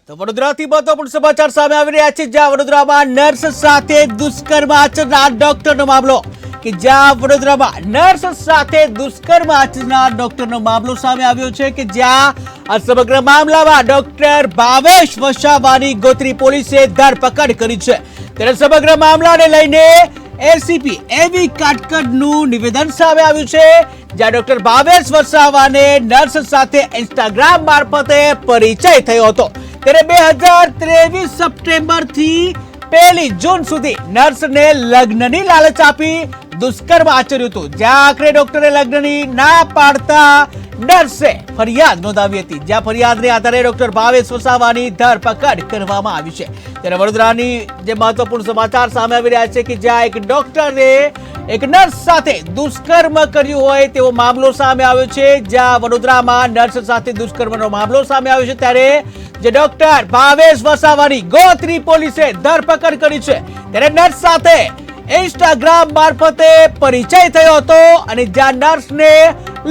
તો વડોદરાથી મહત્વપૂર્ણ સમાચાર સામે આવી રહ્યા છે, જ્યાં વડોદરામાં નર્સ સાથે દુષ્કર્મ આચરનાર ડોક્ટરનો મામલો સામે આવ્યો છે કે જ્યાં આ સમગ્ર મામલામાં ડોક્ટર ભાવેશ વસાવાની ગોત્રી પોલીસે ધરપકડ કરી છે। ત્યારે સમગ્ર મામલાને લઈને એસીપી એવી કાટકડનું નિવેદન સામે આવ્યું છે, જ્યાં ડોક્ટર ભાવેશ વસાવાને નર્સ સાથે ઇન્સ્ટાગ્રામ મારફતે પરિચય થયો હતો। ત્યારે 2023 સપ્ટેમ્બર થી 1 જૂન સુધી નર્સને લગ્નની લાલચ આપી દુષ્કર્મ આચર્યું હતું, જ્યાં આખરે ડોક્ટરે લગ્નની ના પાડતા નર્સે ફરિયાદ નોંધાવી હતી, જ્યાં ફરિયાદને આધારે ડોક્ટર ભાવેશ વસાવાની ધરપકડ કરવામાં આવી છે। ત્યારે વડોદરાની જે મહત્વપૂર્ણ સમાચાર સામે આવી રહ્યા છે કે જ્યાં એક ડોક્ટરે એક નર્સ સાથે દુષ્કર્મ કર્યું હોય તેવો મામલો સામે આવ્યો છે, જ્યાં વડોદરામાં નર્સ સાથે દુષ્કર્મનો મામલો સામે આવ્યો છે। ત્યારે જે ડોક્ટર ભાવેશ વસાવાની ગોત્રી પોલીસે ધરપકડ કરી છે, ત્યારે નર્સ સાથે ઇન્સ્ટાગ્રામ મારફતે પરિચય થયો હતો અને જ્યાં નર્સને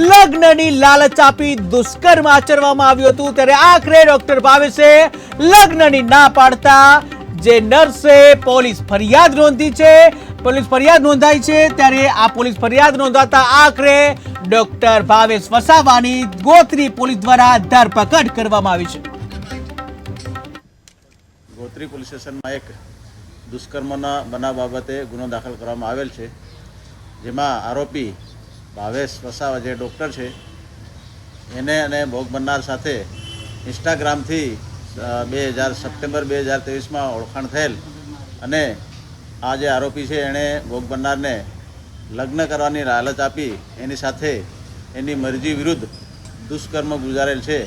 લગ્નની લાલચ આપી દુષ્કર્મ આચરવામાં આવ્યું હતું। ત્યારે આખરે ડોક્ટર ભાવેશે લગ્નની ના પાડતા જે નર્સે પોલીસ ફરિયાદ નોંધાઈ છે। ત્યારે આ પોલીસ ફરિયાદ નોંધાતા આખરે ડોક્ટર ભાવેશ વસાવાની ગોત્રી પોલીસ દ્વારા ધરપકડ કરવામાં આવી છે। ગોત્રી પોલીસ સ્ટેશનમાં એક દુષ્કર્મના બનાવ બાબતે ગુનો દાખલ કરવામાં આવેલ છે, જેમાં આરોપી ભાવેશ વસાવા જે ડૉક્ટર છે એને અને ભોગ બનનાર સાથે ઇન્સ્ટાગ્રામથી સપ્ટેમ્બર 2023માં ઓળખાણ થયેલ અને આ જે આરોપી છે એણે ભોગ બનનારને લગ્ન કરવાની લાલચ આપી એની સાથે એની મરજી વિરુદ્ધ દુષ્કર્મ ગુજારેલ છે,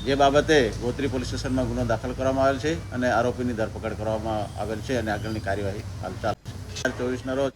જે બાબતે ગોત્રી પોલીસ સ્ટેશનમાં ગુનો દાખલ કરવામાં આવેલ છે અને આરોપીની ધરપકડ કરવામાં આવેલ છે અને આગળની કાર્યવાહી હાલ ચાલુ છે। 2024ના રોજ